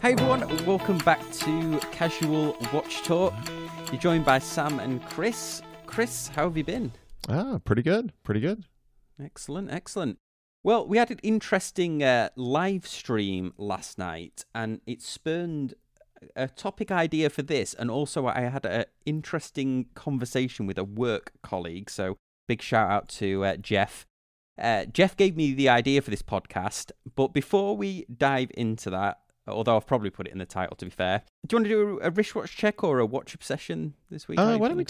Hey everyone, welcome back to Casual Watch Talk. You're joined by Sam and Kris. Kris, how have you been? Pretty good. Pretty good. Excellent, excellent. Well, we had an interesting live stream last night, and it spurned a topic idea for this, and also I had an interesting conversation with a work colleague, so big shout out to Jeff. Jeff gave me the idea for this podcast, but before we dive into that, although I've probably put it in the title, to be fair. Do you want to do a wristwatch check or a watch obsession this week? Why don't we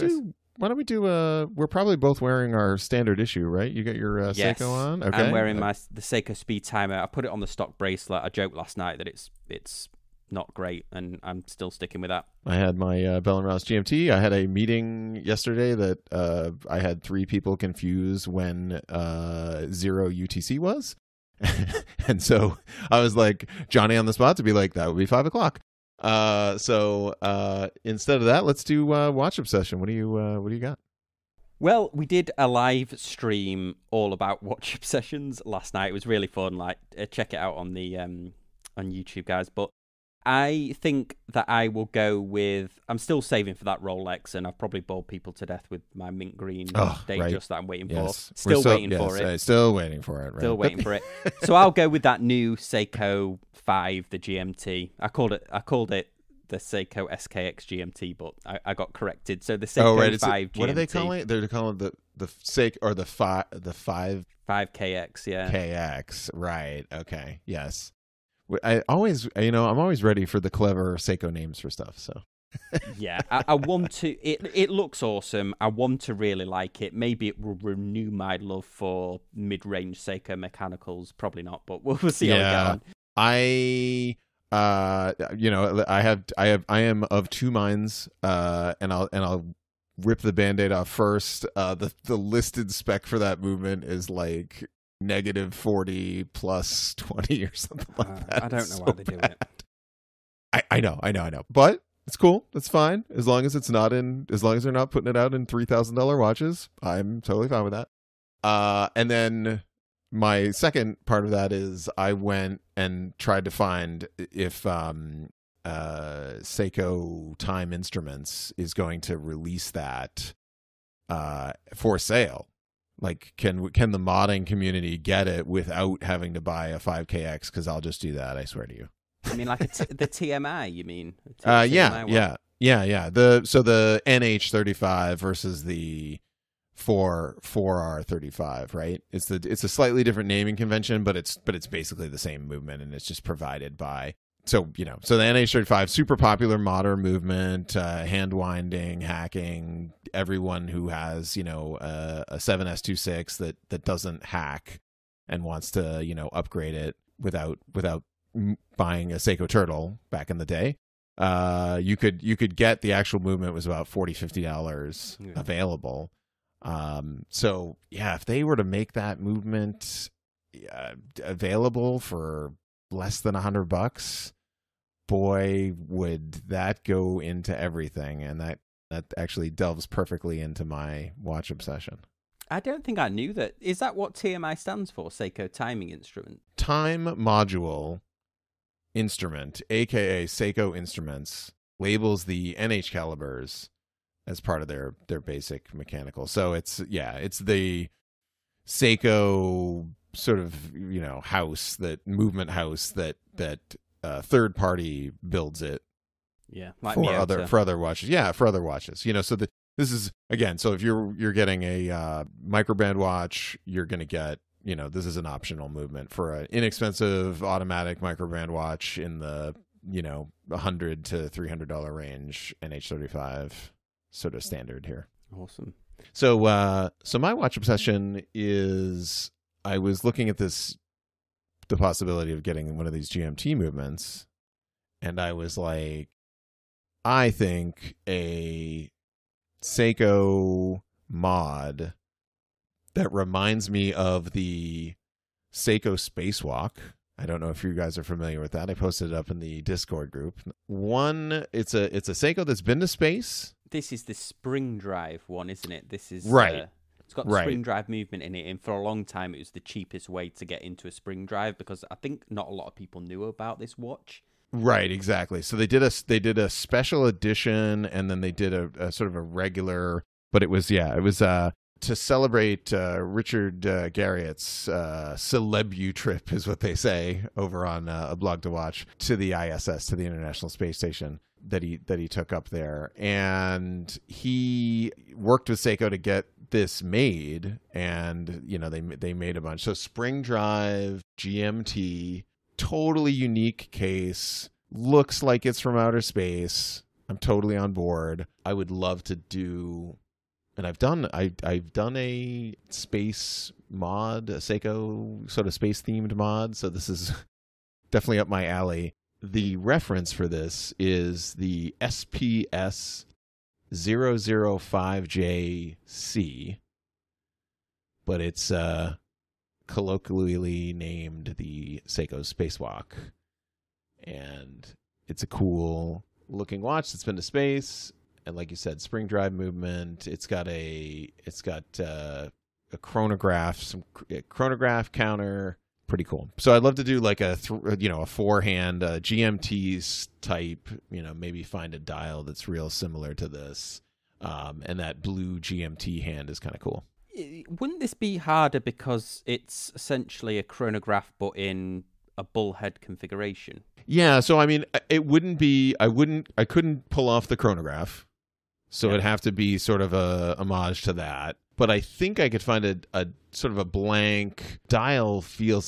do? We're probably both wearing our standard issue, right? You got your Yes, Seiko on. Okay. I'm wearing the Seiko Speed Timer. I put it on the stock bracelet. I joked last night that it's not great, and I'm still sticking with that. I had my Bell & Rouse GMT. I had a meeting yesterday that I had 3 people confuse when 0 UTC was. And so I was like Johnny on the spot to be like, that would be 5 o'clock. So instead of that, let's do watch obsession. What do you got? Well, we did a live stream all about watch obsessions last night. It was really fun. Like, check it out on the on YouTube, guys. But I think that I will go with. I'm still saving for that Rolex, and I've probably bored people to death with my mint green Datejust that I'm waiting for. Still waiting for it. Still waiting for it. Right? Still waiting for it. So I'll go with that new Seiko 5, the GMT. I called it the Seiko SKX GMT, but I got corrected. So the Seiko 5 GMT. What are they calling it? They're calling it the Seiko or the 5 5KX. Yeah. KX. Right. Okay. Yes. I'm always ready for the clever Seiko names for stuff. So, yeah, I want to. It looks awesome. I want to really like it. Maybe it will renew my love for mid-range Seiko mechanicals. Probably not, but we'll see how we get on. I am of two minds. And I'll rip the Band-Aid off first. The listed spec for that movement is like -40 plus 20 or something like that. I don't know why they do it. I know. But it's cool. It's fine. As long as they're not putting it out in $3,000 watches, I'm totally fine with that. And then my second part of that is I went and tried to find if Seiko Time Instruments is going to release that for sale. Like, can the modding community get it without having to buy a 5KX? Because I'll just do that. I swear to you. I mean, like the TMI. You mean? Yeah. The NH35 versus the 4R35, right? It's a slightly different naming convention, but it's basically the same movement, and it's just provided by. So the NH35, super popular modern movement, hand winding, hacking. Everyone who has, a 7S26 that doesn't hack and wants to, upgrade it without buying a Seiko Turtle back in the day. You could get the actual movement was about $40-$50 available. So yeah, if they were to make that movement available for less than $100, boy, would that go into everything. And that actually delves perfectly into my watch obsession. I don't think I knew that. Is that what TMI stands for? Seiko Timing Instrument? Time Module Instrument, aka Seiko Instruments, labels the NH calibers as part of their basic mechanical. So it's the Seiko sort of, movement house that third party builds it. Yeah, like for other watches. Yeah, for other watches. So this is again. So if you're getting a microband watch, you're going to get this is an optional movement for an inexpensive automatic microband watch in the $100 to $300 range. NH35 sort of standard here. Awesome. So my watch obsession is I was looking at the possibility of getting one of these GMT movements, and I was like, I think a Seiko mod that reminds me of the Seiko Spacewalk. I don't know if you guys are familiar with that. I posted it up in the Discord group. It's a Seiko that's been to space. This is the spring drive one, isn't it? This is right. It's got the spring drive movement in it, and for a long time it was the cheapest way to get into a spring drive because I think not a lot of people knew about this watch. Right, exactly. So they did a special edition, and then they did a sort of a regular, but it was to celebrate Richard Garriott's Celebu trip, is what they say over on A Blog to Watch, to the ISS, to the International Space Station that he took up there, and he worked with Seiko to get this made, and they made a bunch. So Spring Drive GMT. Totally unique case. Looks like it's from outer space. I'm totally on board. I would love to do, and I've done a space mod, a Seiko sort of space themed mod. So this is definitely up my alley. The reference for this is the SPS 005JC, but it's colloquially named the Seiko Spacewalk, and it's a cool looking watch that's been to space, and like you said, spring drive movement. It's got a chronograph, chronograph counter. Pretty cool. So I'd love to do like a forehand GMT's type, maybe find a dial that's real similar to this, and that blue GMT hand is kind of cool. Wouldn't this be harder because it's essentially a chronograph but in a bullhead configuration? Yeah, so I mean, it wouldn't be. I couldn't pull off the chronograph, so it'd have to be sort of a homage to that. But I think I could find a sort of a blank dial.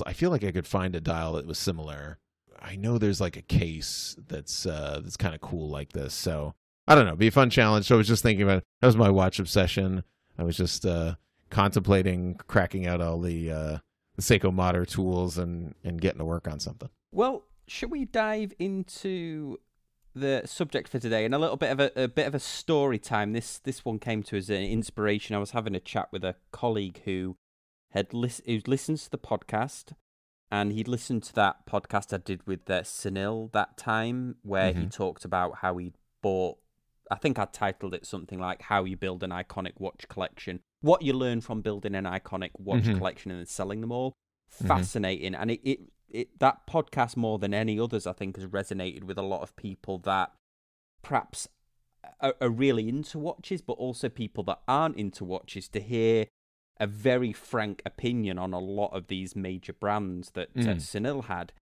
I feel like I could find a dial that was similar. I know there's like a case that's kind of cool like this. So I don't know, it'd be a fun challenge. So I was just thinking about it. That was my watch obsession. I was just contemplating cracking out all the Seiko modder tools and getting to work on something. Well, should we dive into the subject for today and a bit of a story time? This one came to us as an inspiration. I was having a chat with a colleague who listens to the podcast, and he'd listened to that podcast I did with Sunil that time, where he talked about how he bought. I think I titled it something like "How You Build an Iconic Watch Collection." What you learn from building an iconic watch collection and then selling them all. Fascinating. And it that podcast, more than any others, I think, has resonated with a lot of people that perhaps are really into watches, but also people that aren't into watches, to hear a very frank opinion on a lot of these major brands that Sunil had.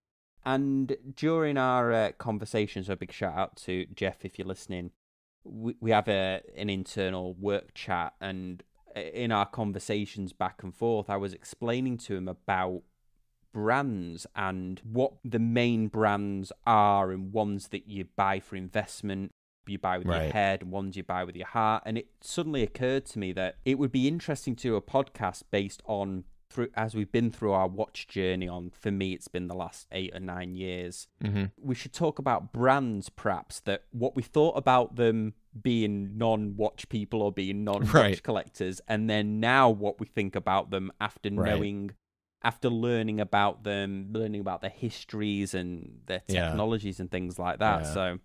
And during our conversation, so a big shout out to Jeff if you're listening, we have an internal work chat, and in our conversations back and forth, I was explaining to him about brands and what the main brands are, and ones that you buy for investment, you buy with your head, and ones you buy with your heart. And it suddenly occurred to me that it would be interesting to do a podcast based on, as we've been through our watch journey on, for me, it's been the last 8 or 9 years. We should talk about brands, perhaps, that what we thought about them being non-watch people or being non-watch collectors, and then now what we think about them after learning about them, learning about their histories and their technologies and things like that. So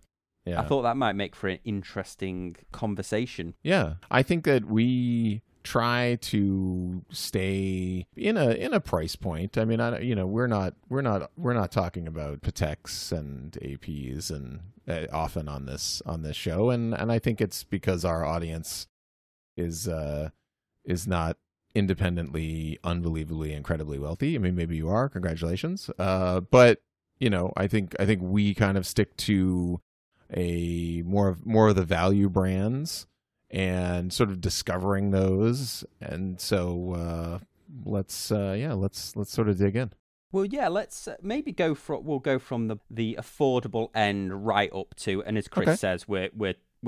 I thought that might make for an interesting conversation. Yeah, I think that we try to stay in a price point. I mean, we're not talking about Pateks and APs and often on this show, and I think it's because our audience is not independently, unbelievably, incredibly wealthy. I mean, maybe you are. Congratulations. But I think we kind of stick to a more of the value brands and sort of discovering those. And so let's sort of dig in. Well, yeah, let's maybe we'll go from the affordable end right up to, and as Kris says, we're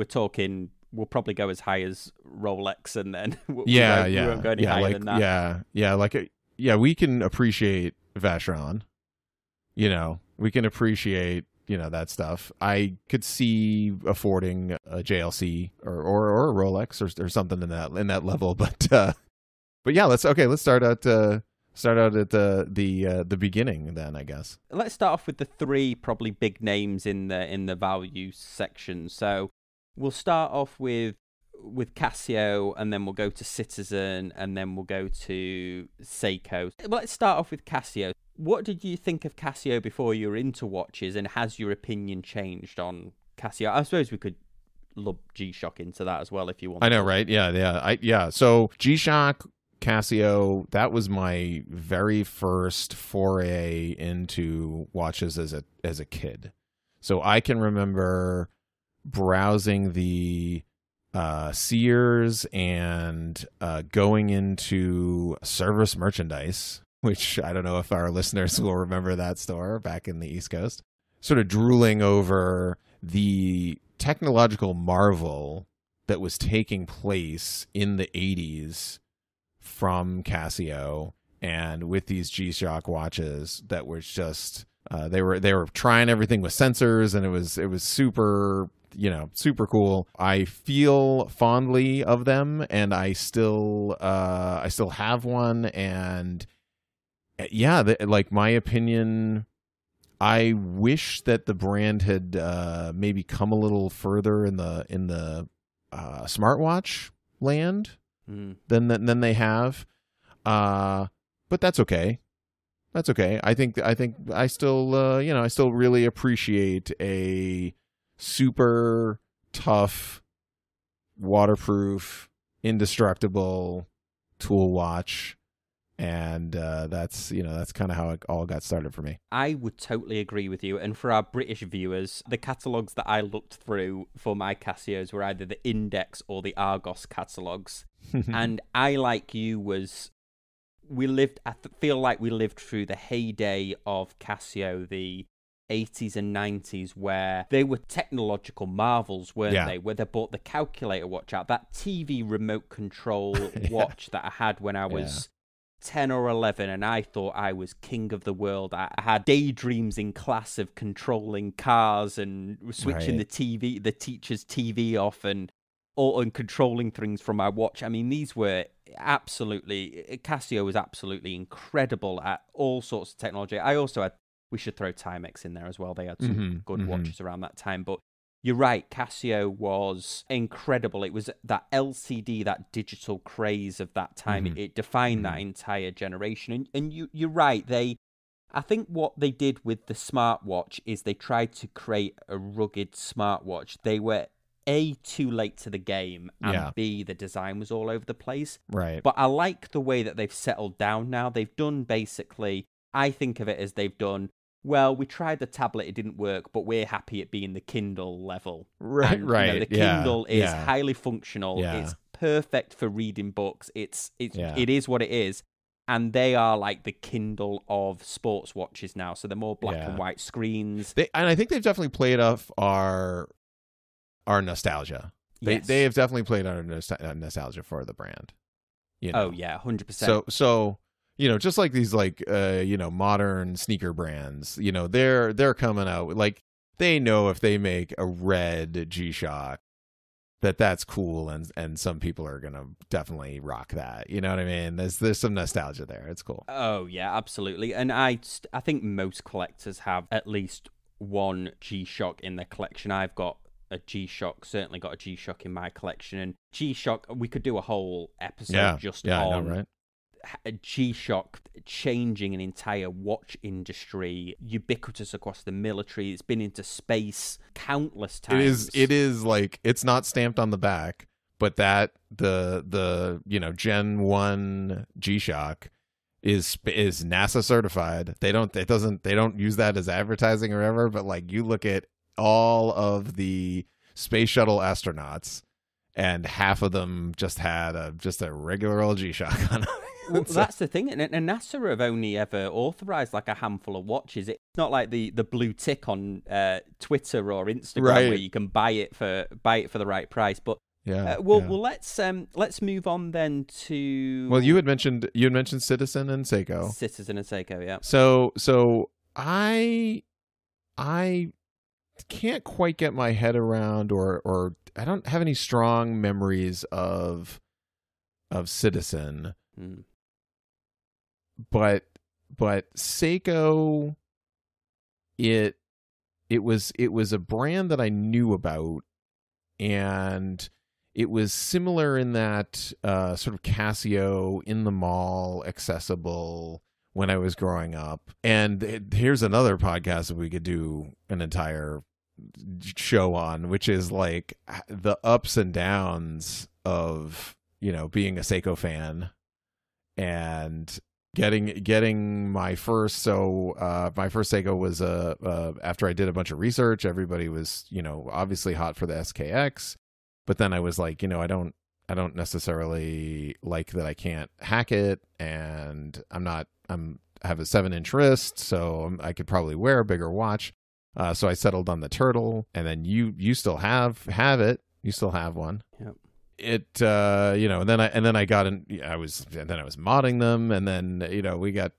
talking. We'll probably go as high as Rolex, and then we won't go any higher than that. We can appreciate Vacheron. We can appreciate that stuff. I could see affording a JLC or a Rolex or something in that level, but yeah, let's start out at the beginning then, I guess. Let's start off with the 3 probably big names in the value section. So we'll start off with Casio, and then we'll go to Citizen, and then we'll go to Seiko. Well, let's start off with Casio. What did you think of Casio before you were into watches, and has your opinion changed on Casio? I suppose we could lump G-Shock into that as well if you want. I know, right? Yeah. So G-Shock, Casio, that was my very first foray into watches as a kid. So I can remember browsing the Sears and going into Service Merchandise, which I don't know if our listeners will remember that store back in the East Coast, sort of drooling over the technological marvel that was taking place in the 80s from Casio, and with these G-Shock watches that were just they were trying everything with sensors, and it was super, super cool. I feel fondly of them, and I still have one, and like, my opinion, I wish that the brand had maybe come a little further in the smartwatch land than they have, but that's okay. That's okay. I think I still I still really appreciate a super tough, waterproof, indestructible tool watch. And that's kind of how it all got started for me. I would totally agree with you. And for our British viewers, the catalogues that I looked through for my Casios were either the Index or the Argos catalogues. And I, like you, feel like we lived through the heyday of Casio, the 80s and 90s, where they were technological marvels, weren't they? Where they bought the calculator watch out, that TV remote control watch that I had when I was 10 or 11, and I thought I was king of the world. I had daydreams in class of controlling cars and switching the teacher's TV off, and controlling things from my watch. I mean, these were Casio was absolutely incredible at all sorts of technology. I also had, we should throw Timex in there as well. They had some good watches around that time, but you're right, Casio was incredible. It was that LCD, that digital craze of that time. It defined that entire generation. And you're right. I think what they did with the smartwatch is they tried to create a rugged smartwatch. They were A, too late to the game, and B, the design was all over the place. Right. But I like the way that they've settled down now. They've done basically, I think of it as they've done, well, we tried the tablet, it didn't work, but we're happy at being the Kindle level. Right, and, right. The Kindle is highly functional. Yeah. It's perfect for reading books. It is what it is. And they are like the Kindle of sports watches now. So they're more black and white screens. And I think they've definitely played off our nostalgia. They have definitely played our nostalgia for the brand. Oh yeah, 100%. So just like these modern sneaker brands, they're coming out like, they know if they make a red G-Shock that's cool, and some people are gonna definitely rock that. You know what I mean? There's some nostalgia there. It's cool. Oh yeah, absolutely. And I think most collectors have at least one G-Shock in their collection. I've got a G-Shock, certainly got a G-Shock in my collection, and G-Shock, we could do a whole episode on I know, right? G-Shock changing an entire watch industry, ubiquitous across the military. It's been into space countless times. It is like, it's not stamped on the back, but that the Gen 1 G-Shock is NASA certified. They don't use that as advertising or whatever, but like, you look at all of the space shuttle astronauts, and half of them just had a regular old G-Shock on them. Well, that's the thing, and NASA have only ever authorized like a handful of watches. It's not like the blue tick on Twitter or Instagram, where you can buy it for the right price. But well, let's move on then to. Well, you had mentioned Citizen and Seiko. Citizen and Seiko, yeah. So I can't quite get my head around, or I don't have any strong memories of Citizen. But Seiko, it was a brand that I knew about, and it was similar in that sort of Casio in the mall, accessible, when I was growing up. And here's another podcast that we could do an entire show on, which is like the ups and downs of, you know, being a Seiko fan and getting my first. My first Seiko was after I did a bunch of research. Everybody was, you know, obviously hot for the SKX, but then I was like, you know, I don't necessarily like that I can't hack it, and I have a 7-inch wrist, so I could probably wear a bigger watch. So I settled on the Turtle, and then you still have it. You still have one. Yep. It you know, and then I got in. I was modding them, and then, you know, we got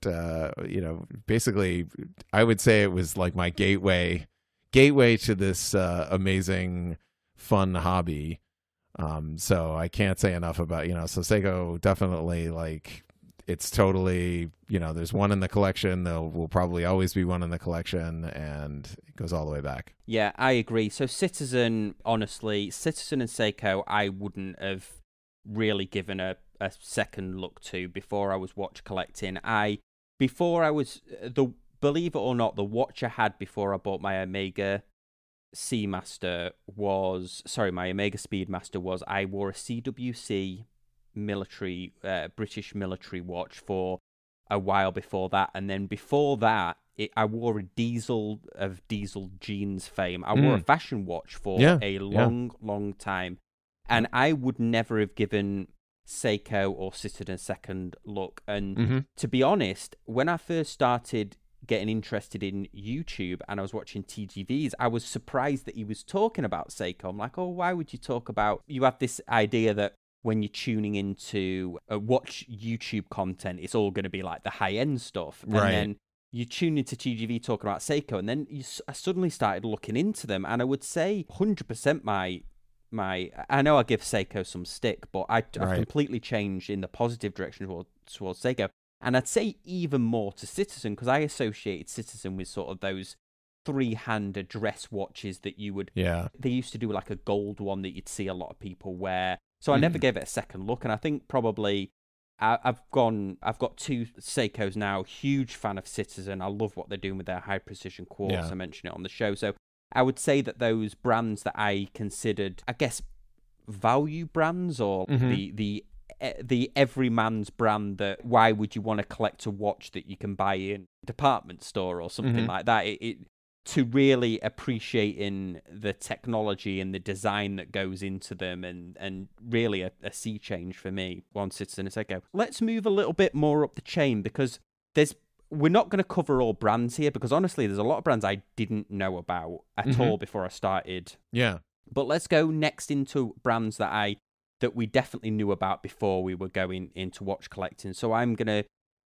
you know, basically I would say it was like my gateway to this amazing fun hobby. So I can't say enough about, you know, so Seiko definitely, like, it's totally, you know, there's one in the collection. There will probably always be one in the collection, and it goes all the way back. Yeah, I agree. So Citizen, honestly, Citizen and Seiko, I wouldn't have really given a second look to before I was watch collecting. Believe it or not, the watch I had before I bought my Omega Speedmaster was I wore a CWC military, British military watch for a while before that, and then before that I wore a Diesel jeans fame. I wore a fashion watch for a long time, and I would never have given Seiko or Citizen a second look. And to be honest, when I first started getting interested in YouTube and I was watching TGVs, I was surprised that he was talking about Seiko. I'm like, oh, why would you talk about... You have this idea that when you're tuning into watch YouTube content, it's all going to be like the high-end stuff. Right. And then you tune into TGV talking about Seiko, and then I suddenly started looking into them, and I would say 100% my I know I give Seiko some stick, but I've completely changed in the positive direction towards Seiko. And I'd say even more to Citizen, because I associated Citizen with sort of those three-hand address watches that you would... Yeah. They used to do like a gold one that you'd see a lot of people wear. So I never gave it a second look. And I think probably I've got two Seikos now. Huge fan of Citizen. I love what they're doing with their high-precision quartz. I mentioned it on the show. So I would say that those brands that I considered, I guess, value brands, or the everyman's brand, that why would you want to collect a watch that you can buy in a department store or something like that, to really appreciating the technology and the design that goes into them, and really a sea change for me, one Citizen and Seiko. Let's move a little bit more up the chain, because we're not going to cover all brands here, because honestly there's a lot of brands I didn't know about at all before I started. Yeah. But let's go next into brands that we definitely knew about before we were going into watch collecting. So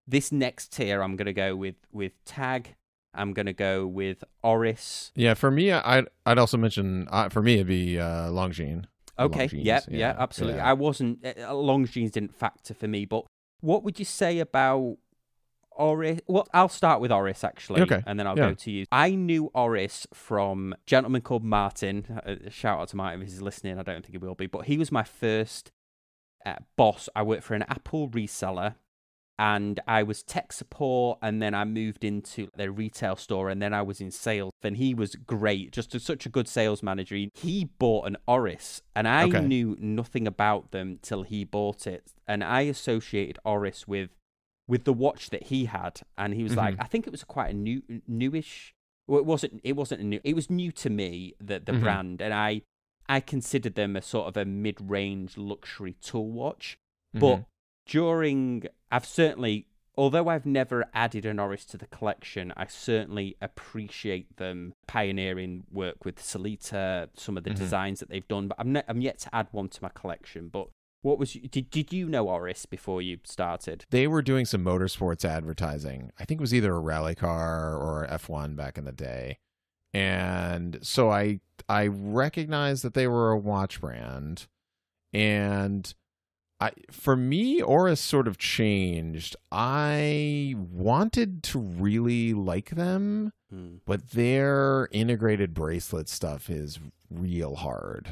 this next tier, I'm going to go with Tag. I'm going to go with Oris. Yeah, for me, I'd also mention, for me, it'd be Longines. Okay, Longines, yeah, absolutely. Yeah. I wasn't, Longines didn't factor for me, but what would you say about Oris? Well, I'll start with Oris, actually, and then I'll go to you. I knew Oris from a gentleman called Martin. Shout out to Martin if he's listening. I don't think he will be, but he was my first boss. I worked for an Apple reseller, and I was tech support, and then I moved into their retail store, and then I was in sales. And he was great, just such a good sales manager. He bought an Oris, and I knew nothing about them till he bought it, and I associated Oris with the watch that he had, and he was like, I think it was quite a newish. Well, it wasn't new. It was new to me, the brand, and I considered them a sort of a mid-range luxury tool watch. But although I've never added an Oris to the collection, I certainly appreciate them pioneering work with Sellita, some of the designs that they've done. But I'm yet to add one to my collection. But did you know Oris before you started? They were doing some motorsports advertising. I think it was either a rally car or F1 back in the day. And so I recognized that they were a watch brand. And for me, Oris sort of changed. I wanted to really like them, but their integrated bracelet stuff is real hard.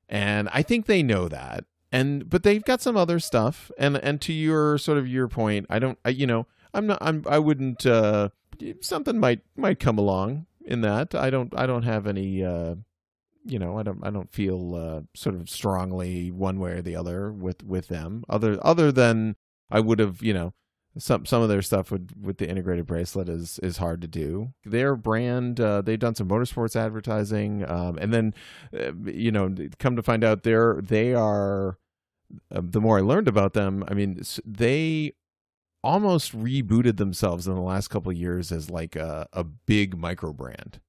And I think they know that. But they've got some other stuff. And to your point, I wouldn't. Something might come along in that. I don't have any. I don't feel sort of strongly one way or the other with them. Other than I would have, some of their stuff with the integrated bracelet is hard to do. Their brand, they've done some motorsports advertising, and then come to find out they are. The more I learned about them, I mean, they almost rebooted themselves in the last couple of years as like a big micro brand.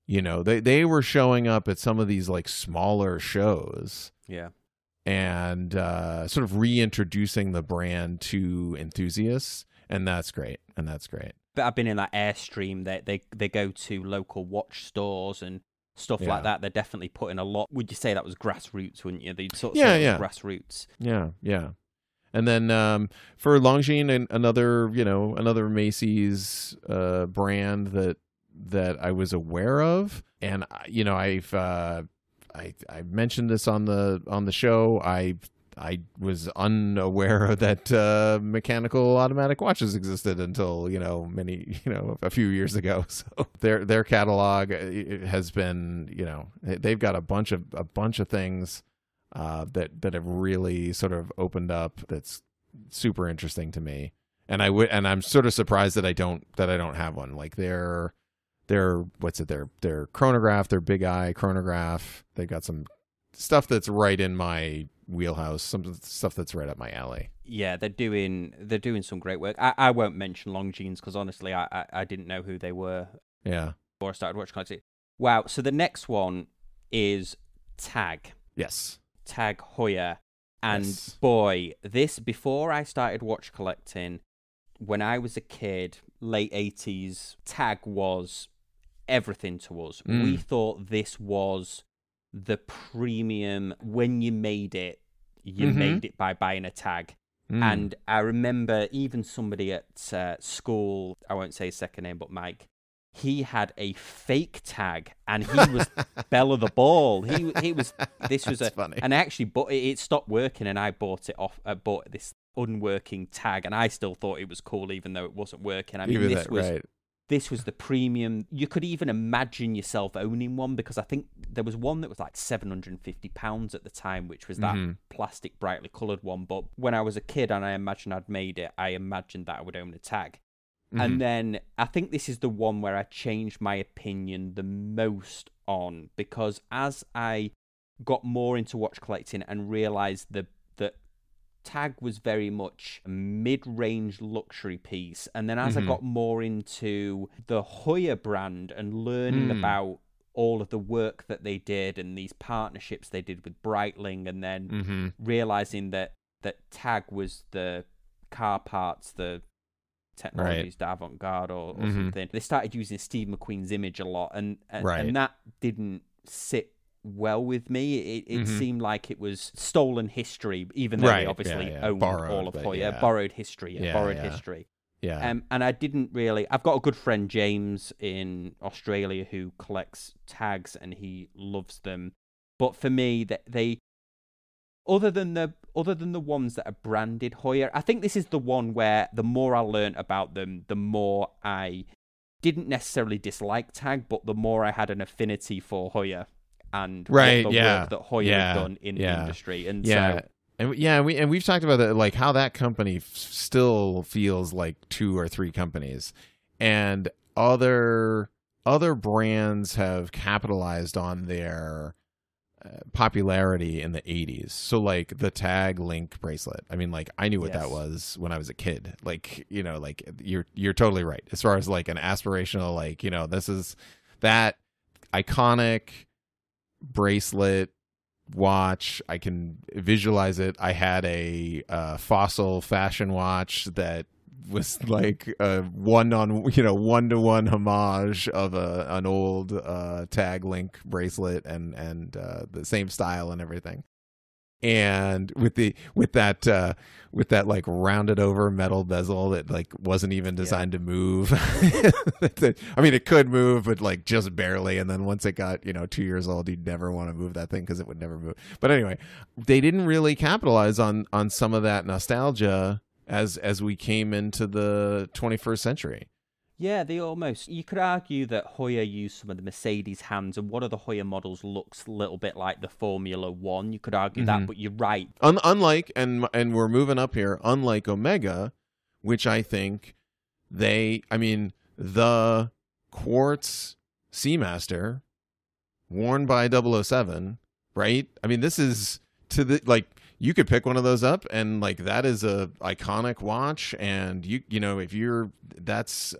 They were showing up at some of these like smaller shows. Yeah. And sort of reintroducing the brand to enthusiasts. And that's great. But I've been in that Airstream. They go to local watch stores and stuff like that. They're definitely putting a lot. Would you say that was grassroots, wouldn't you? They'd sort of say it was grassroots. Yeah. And then for Longines, another Macy's brand that I was aware of, and I mentioned this on the show. I was unaware that mechanical automatic watches existed until a few years ago. So their catalog has been they've got a bunch of things that have really sort of opened up. That's super interesting to me, and I'm sort of surprised that I don't have one. Like their chronograph, their Big Eye chronograph. They got some stuff that's right in my wheelhouse, some stuff that's right up my alley. Yeah, they're doing some great work. I won't mention Longines because honestly, I didn't know who they were. Yeah. Before I started watching collecting. Wow. So the next one is Tag. Yes. Tag Heuer. And boy, this, before I started watch collecting, when I was a kid, late 80s, Tag was everything to us. We thought this was the premium. When you made it, you made it by buying a Tag. And I remember even somebody at school, I won't say his second name, but Mike, he had a fake Tag, and he was Bella the Ball. He was. This was funny. And I actually bought it. It stopped working, and I bought it off. I bought this unworking Tag, and I still thought it was cool, even though it wasn't working. I mean, this was the premium. You could even imagine yourself owning one, because I think there was one that was like £750 at the time, which was that plastic, brightly coloured one. But when I was a kid and I imagined I'd made it, I imagined that I would own a Tag. And then I think this is the one where I changed my opinion the most on, because as I got more into watch collecting and realised that Tag was very much a mid-range luxury piece, and then as I got more into the Heuer brand and learning about all of the work that they did and these partnerships they did with Breitling, and then realising that Tag was the car parts, the technologies, the avant-garde or something. They started using Steve McQueen's image a lot, and that didn't sit well with me. It seemed like it was stolen history, even though they obviously owned all of Heuer. Borrowed history. History. Yeah. And I didn't really... I've got a good friend, James, in Australia, who collects Tags, and he loves them. But for me, they... Other than the ones that are branded Heuer, I think this is the one where the more I learned about them, the more I didn't necessarily dislike Tag, but the more I had an affinity for Heuer and the work that Heuer had done in the industry. And we've talked about that, like how that company still feels like two or three companies, and other brands have capitalized on their popularity in the 80s. So like the Tag Link bracelet, I mean, like I knew what that was when I was a kid. Like, like you're totally right as far as like an aspirational, like, this is that iconic bracelet watch. I can visualize it. I had a Fossil fashion watch that was like a one-to-one homage of an old Tag Link bracelet, and the same style and everything. And with that like rounded over metal bezel that like wasn't even designed to move. I mean, it could move, but like just barely. And then once it got 2 years old, you'd never want to move that thing because it would never move. But anyway, they didn't really capitalize on some of that nostalgia as we came into the 21st century. Yeah, you could argue that Hoyer used some of the Mercedes hands, and one of the Hoyer models looks a little bit like the Formula One. You could argue that, but you're right. Unlike, and we're moving up here, unlike Omega, which I think the quartz Seamaster worn by 007, right? I mean, this is you could pick one of those up, and like that is a iconic watch, and that's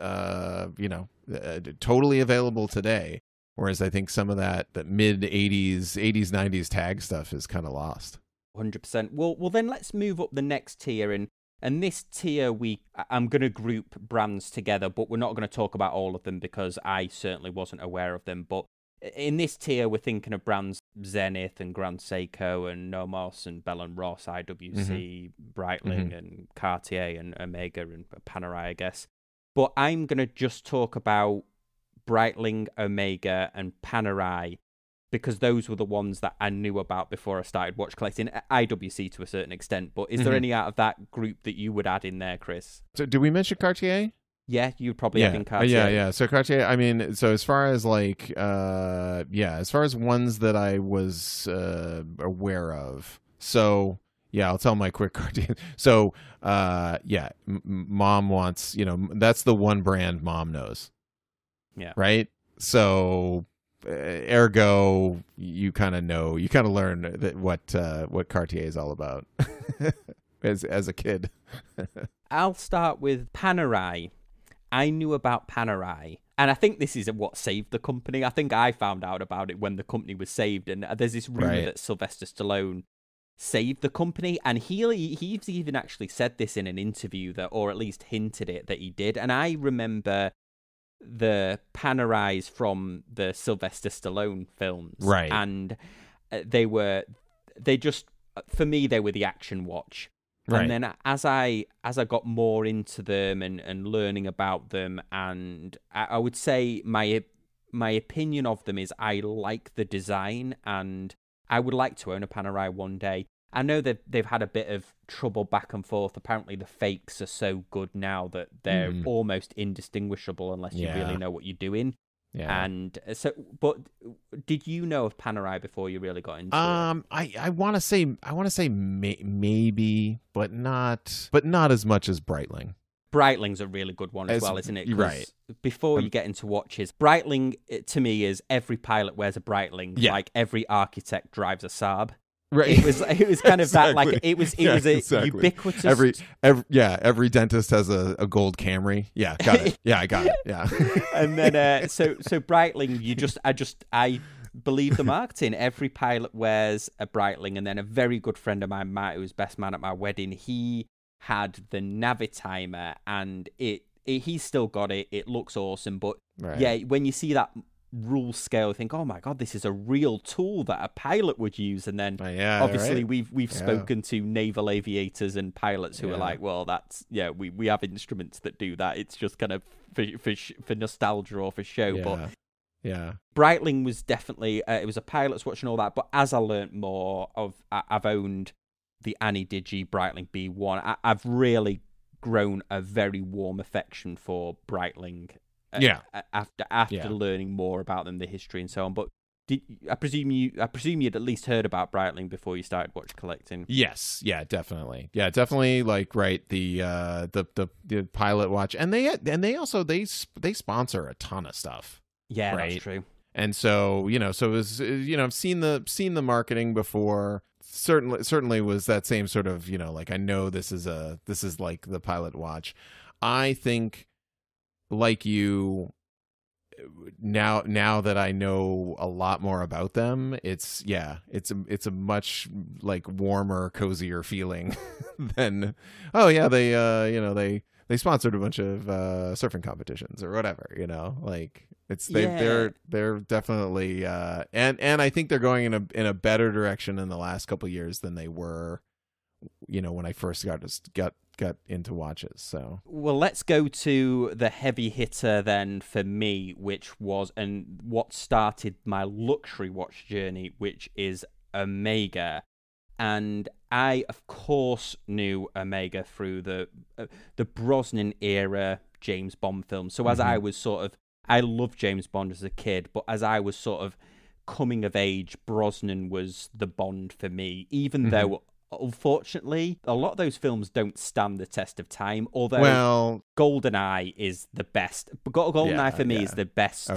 totally available today. Whereas I think some of that mid 80s 90s tag stuff is kind of lost. 100%. Well, then let's move up the next tier, and this tier I'm going to group brands together, but we're not going to talk about all of them because I certainly wasn't aware of them. But in this tier, we're thinking of brands Zenith and Grand Seiko and Nomos and Bell & Ross, IWC, Breitling and Cartier and Omega and Panerai, I guess. But I'm going to just talk about Breitling, Omega and Panerai because those were the ones that I knew about before I started watch collecting. IWC to a certain extent, but is there any out of that group that you would add in there, Kris? So did we mention Cartier? Yeah, you'd probably have in Cartier. Yeah. So Cartier, I mean, so as far as as far as ones that I was aware of. So yeah, I'll tell my quick Cartier. So Mom wants, that's the one brand Mom knows. Yeah. Right. So ergo, you kind of learn that what Cartier is all about as a kid. I'll start with Panerai. I knew about Panerai, and I think this is what saved the company. I think I found out about it when the company was saved, and there's this rumor that Sylvester Stallone saved the company, and he's even actually said this in an interview or at least hinted it that he did. And I remember the Panerais from the Sylvester Stallone films, right? And for me, they were the action watch. Right. And then as I got more into them and learning about them, and I would say my opinion of them is I like the design, and I would like to own a Panerai one day. I know that they've had a bit of trouble back and forth. Apparently the fakes are so good now that they're almost indistinguishable unless you really know what you're doing. Yeah. And so, but did you know of Panerai before you really got into it? I want to say maybe, but not as much as Breitling. Breitling's a really good one as well, isn't it? Right. Before you get into watches, Breitling to me is every pilot wears a Breitling, like every architect drives a Saab. Right. It was kind of that, like it was a ubiquitous. Every dentist has a gold Camry. Yeah, got it. Yeah, I got it. Yeah. And then so Breitling, I believe the marketing. Every pilot wears a Breitling, and then a very good friend of mine, Matt, who was best man at my wedding, he had the Navitimer, and he's still got it. It looks awesome, but when you see that rule scale, think, oh my god, this is a real tool that a pilot would use. And then obviously we've spoken to naval aviators and pilots who are like, well, that's we have instruments that do that. It's just kind of for nostalgia or for show. But Breitling was definitely it was a pilot's watch and all that. But as I learnt more I've owned the Annie Digi Breitling B1. I've really grown a very warm affection for Breitling. After learning more about them, the history and so on. But I presume you'd at least heard about Breitling before you started watch collecting. Yes, definitely. Like the pilot watch, and they also sponsor a ton of stuff. Yeah, right? That's true. And so so it was I've seen the marketing before. Certainly was that same sort of like I know this is like the pilot watch. I think, like you, now that I know a lot more about them, it's a much like warmer, cozier feeling than they sponsored a bunch of surfing competitions or whatever, like they're definitely and I think they're going in a better direction in the last couple of years than they were when I first got into watches. So well, let's go to the heavy hitter then for me, which was what started my luxury watch journey, which is Omega. And I, of course, knew Omega through the Brosnan era James Bond films. So as I was sort of, I loved James Bond as a kid, but as I was sort of coming of age, Brosnan was the Bond for me, even though, unfortunately, a lot of those films don't stand the test of time, although GoldenEye is the best. GoldenEye for me is the best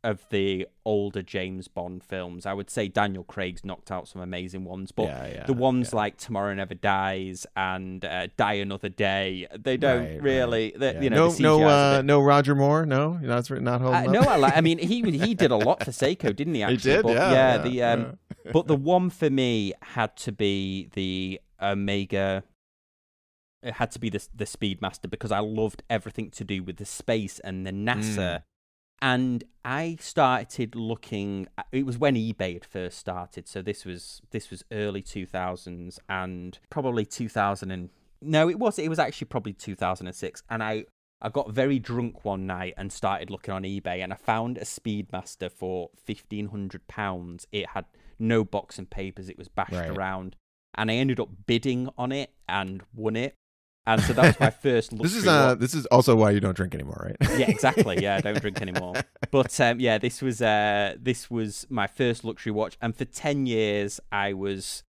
of the older James Bond films. I would say Daniel Craig's knocked out some amazing ones, but the ones like Tomorrow Never Dies and Die Another Day, they don't really. You know, no Roger Moore. No, that's not holding up. No, I mean he did a lot for Seiko, didn't he? Actually, he did. But, but the one for me had to be the Omega. It had to be the Speedmaster, because I loved everything to do with the space and the NASA. And I started looking. It was when eBay had first started, so this was early 2000s and probably 2000. It was actually probably 2006. And I got very drunk one night and started looking on eBay, and I found a Speedmaster for £1,500. It had no box and papers. It was bashed around, and I ended up bidding on it and won it. And so that was my first luxury watch. This is also why you don't drink anymore, right? Yeah, exactly. Yeah, I don't drink anymore. But this was my first luxury watch, and for 10 years I was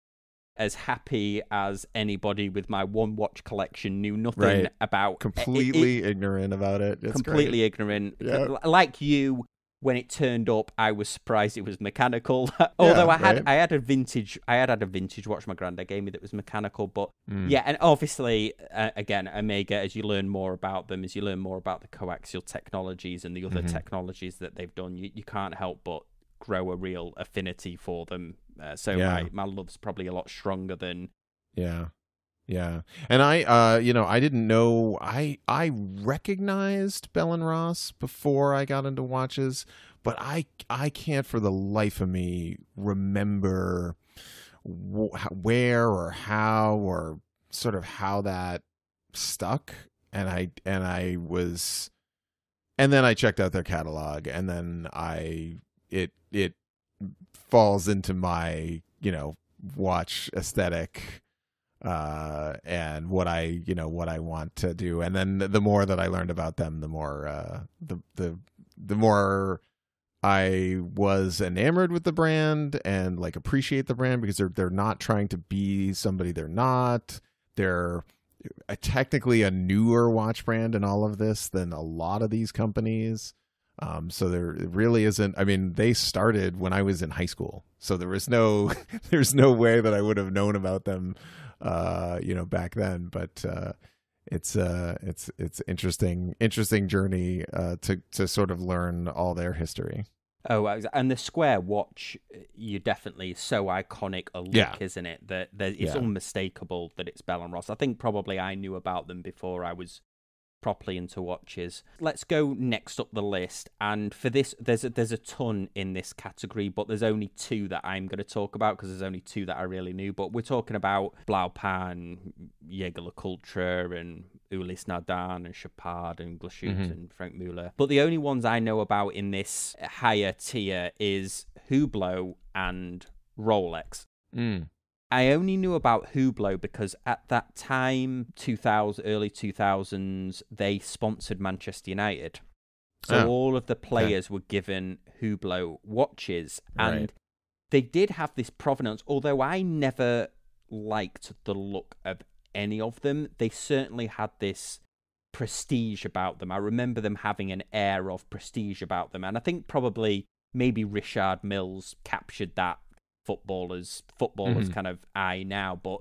as happy as anybody with my one watch collection. Knew nothing about completely ignorant about it. It's completely ignorant. Yeah. Like you. When it turned up, I was surprised it was mechanical. Although I had a vintage watch my granddad gave me that was mechanical. But and obviously, again, Omega, as you learn more about them, as you learn more about the coaxial technologies and the other technologies that they've done, you can't help but grow a real affinity for them. My love's probably a lot stronger than Yeah. And I didn't know, I recognized Bell and Ross before I got into watches, but I can't for the life of me remember where or how or sort of how that stuck. And then I checked out their catalog, and then it falls into my, watch aesthetic, and what I want to do. And then the more that I learned about them, the more the more I was enamored with the brand and like appreciate the brand, because they're not trying to be somebody they're not. They're technically a newer watch brand in all of this than a lot of these companies. So there really isn't. I mean, they started when I was in high school, so there's no way that I would have known about them, back then. But it's interesting journey to sort of learn all their history. Oh, and the square watch, you definitely so iconic a look, isn't it? That it's unmistakable that it's Bell and Ross. I think probably I knew about them before I was properly into watches. Let's go next up the list, and for this there's a ton in this category, but there's only two that I'm going to talk about because there's only two that I really knew. But we're talking about Blaupin, Jaeger-LeCoultre, and Ulysse Nardin, and Chopard, and Glashut, and Frank Muller. But the only ones I know about in this higher tier is Hublot and Rolex. I only knew about Hublot because at that time, early 2000s, they sponsored Manchester United. So all of the players were given Hublot watches. And they did have this provenance, although I never liked the look of any of them. They certainly had this prestige about them. I remember them having an air of prestige about them. And I think probably maybe Richard Mills captured that footballers kind of eye now, but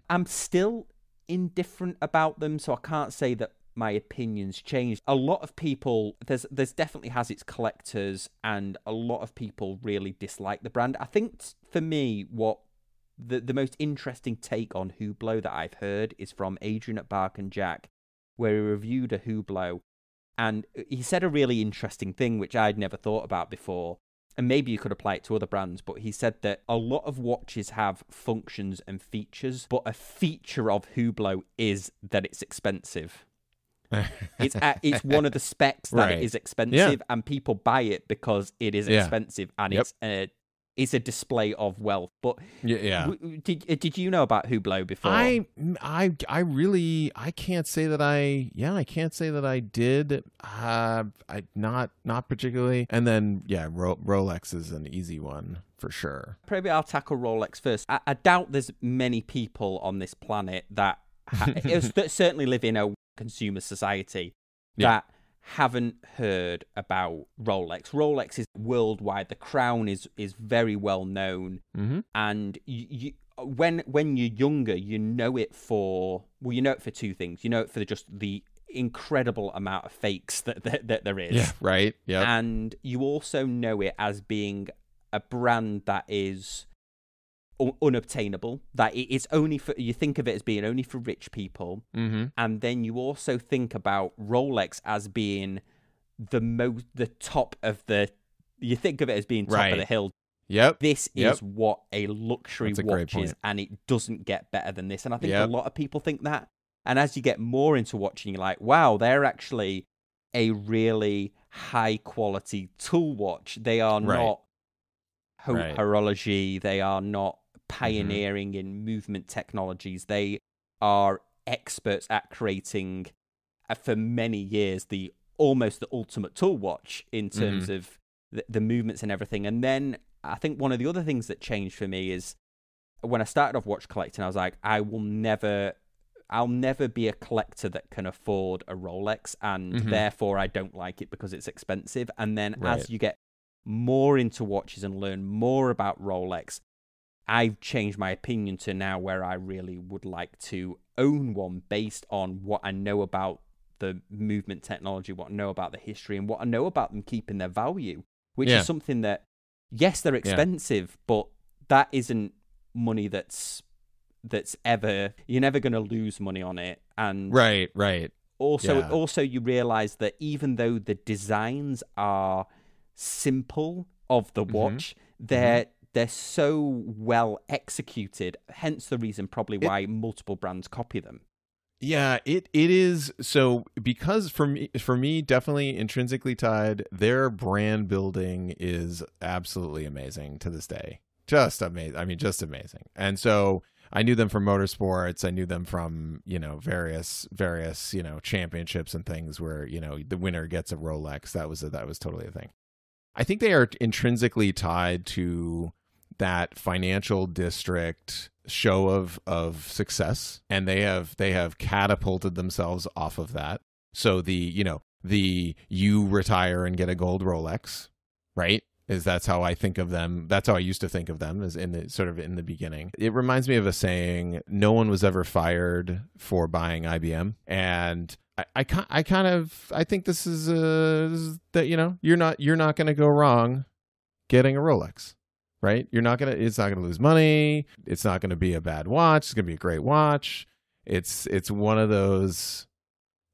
I'm still indifferent about them, so I can't say that my opinions changed. A lot of people, there's definitely has its collectors, and a lot of people really dislike the brand. I think for me, what the most interesting take on Hublot that I've heard is from Adrian at Bark and Jack, where he reviewed a Hublot, and he said a really interesting thing which I'd never thought about before. And maybe you could apply it to other brands, but he said that a lot of watches have functions and features, but a feature of Hublot is that it's expensive. It's one of the specs that it is expensive, and people buy it because it is expensive, and it's is a display of wealth. But Yeah. did you know about Hublot before? I really I can't say that I can't say that I did. I not particularly. And then Rolex is an easy one for sure. Probably I'll tackle Rolex first. I doubt there's many people on this planet that certainly live in a consumer society that haven't heard about Rolex. Rolex is worldwide. The crown is very well known, and you when you're younger, you know it for two things. You know it for just the incredible amount of fakes that there is. Yeah, right. Yeah, and you also know it as being a brand that is unobtainable, that it's only for, you think of it as being only for rich people, and then you also think about Rolex as being the top of the, you think of it as being top of the hill. This is what a luxury watch is, and it doesn't get better than this. And I think a lot of people think that, and as you get more into watching, you're like, wow, they're actually a really high quality tool watch. They are not horology, they are not pioneering in movement technologies. They are experts at creating, for many years, almost the ultimate tool watch in terms of the movements and everything. And then I think one of the other things that changed for me is when I started off watch collecting, I was like, I'll never be a collector that can afford a Rolex, and therefore I don't like it because it's expensive. And then as you get more into watches and learn more about Rolex, I've changed my opinion to now where I really would like to own one based on what I know about the movement technology, what I know about the history, and what I know about them keeping their value, which is something that, yes, they're expensive, but that isn't money that's ever, you're never going to lose money on it. And also you realize that even though the designs are simple of the watch, they're so well executed, hence the reason probably why multiple brands copy them. Yeah, it is. So because for me, definitely intrinsically tied, their brand building is absolutely amazing to this day. Just amazing. I mean, just amazing. And so I knew them from motorsports. I knew them from, various, championships and things where, the winner gets a Rolex. That was totally a thing. I think they are intrinsically tied to that financial district show of success, and they have catapulted themselves off of that. So you retire and get a gold Rolex, right? That's how I think of them. That's how I used to think of them, as in the beginning. It reminds me of a saying: no one was ever fired for buying IBM. And I think this is that you're not going to go wrong getting a Rolex, right? It's not going to lose money. It's not going to be a bad watch. It's going to be a great watch. It's one of those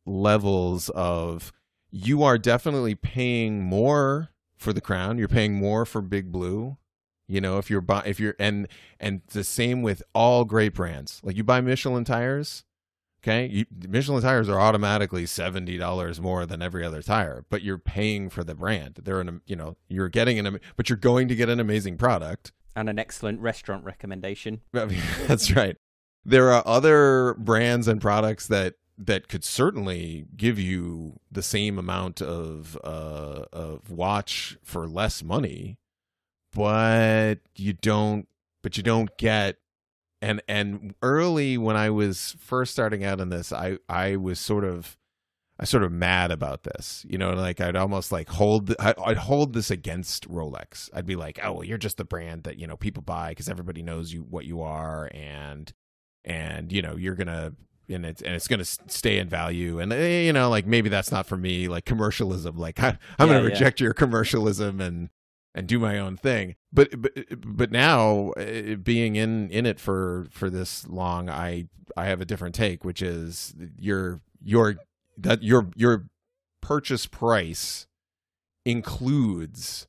levels of, you are definitely paying more for the crown. You're paying more for Big Blue. And the same with all great brands. Like, you buy Michelin tires. Okay, Michelin tires are automatically $70 more than every other tire, but you're paying for the brand. You're getting but you're going to get an amazing product and an excellent restaurant recommendation. That's right. There are other brands and products that could certainly give you the same amount of watch for less money, but you don't get. And early, when I was first starting out in this, I was sort of mad about this, like I'd almost like I'd hold this against Rolex. I'd be like, oh, well, you're just the brand that, people buy because everybody knows what you are, and you're gonna, and it's gonna stay in value, and like, maybe that's not for me, like commercialism, like I'm gonna reject your commercialism and do my own thing. But now, being in it for this long, I have a different take, which is your purchase price includes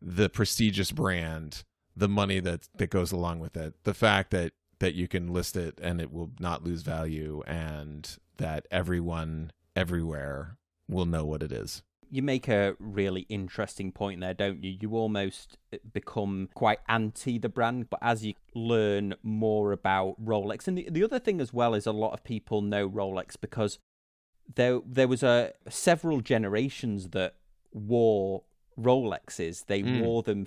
the prestigious brand, the money that goes along with it, the fact that you can list it and it will not lose value, and that everyone everywhere will know what it is. You make a really interesting point there, don't you? You almost become quite anti the brand, but as you learn more about Rolex, and the other thing as well is a lot of people know Rolex because there was several generations that wore Rolexes. They wore them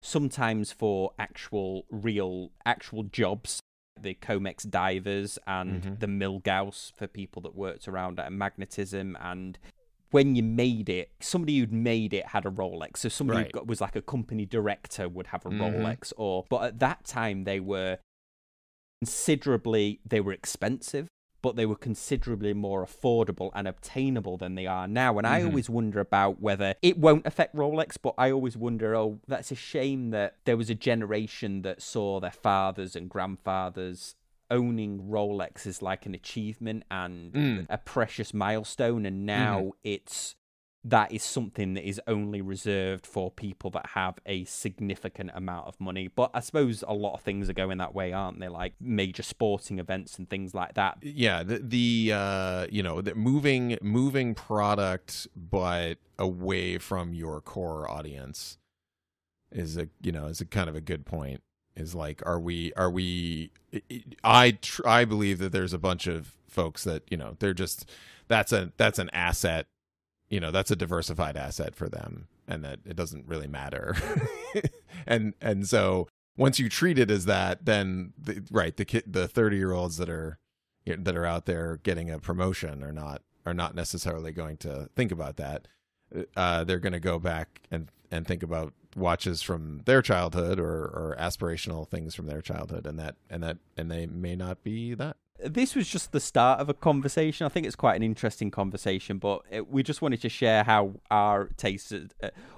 sometimes for actual jobs, the Comex divers and the Milgauss for people that worked around at magnetism. And when you made it, somebody who'd made it had a Rolex. So somebody who was like a company director would have a Rolex. But at that time, they were expensive, but they were considerably more affordable and obtainable than they are now. And I always wonder about whether it won't affect Rolex, but I always wonder, that's a shame that there was a generation that saw their fathers and grandfathers owning Rolex as like an achievement and a precious milestone. And now that is something that is only reserved for people that have a significant amount of money. But I suppose a lot of things are going that way, aren't they? Like major sporting events and things like that. Yeah, the moving product, but away from your core audience is a kind of a good point. Is like, are we? I believe that there's a bunch of folks that they're just that's an asset. That's a diversified asset for them, and that it doesn't really matter. and so once you treat it as that, then the 30-year-olds that are out there getting a promotion are not necessarily going to think about that. They're going to go back and think about watches from their childhood or aspirational things from their childhood, and they may not be that. This was just the start of a conversation. I think it's quite an interesting conversation, but we just wanted to share how our tastes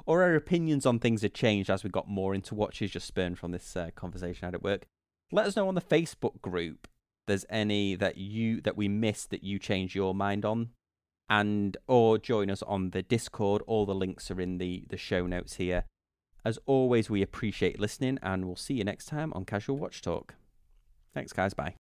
or our opinions on things had changed as we got more into watches, just spurned from this conversation out at work. Let us know on the Facebook group if there's any that we missed that you changed your mind on, or join us on the Discord. All the links are in the show notes here. As always, we appreciate listening, and we'll see you next time on Casual Watch Talk. Thanks, guys. Bye.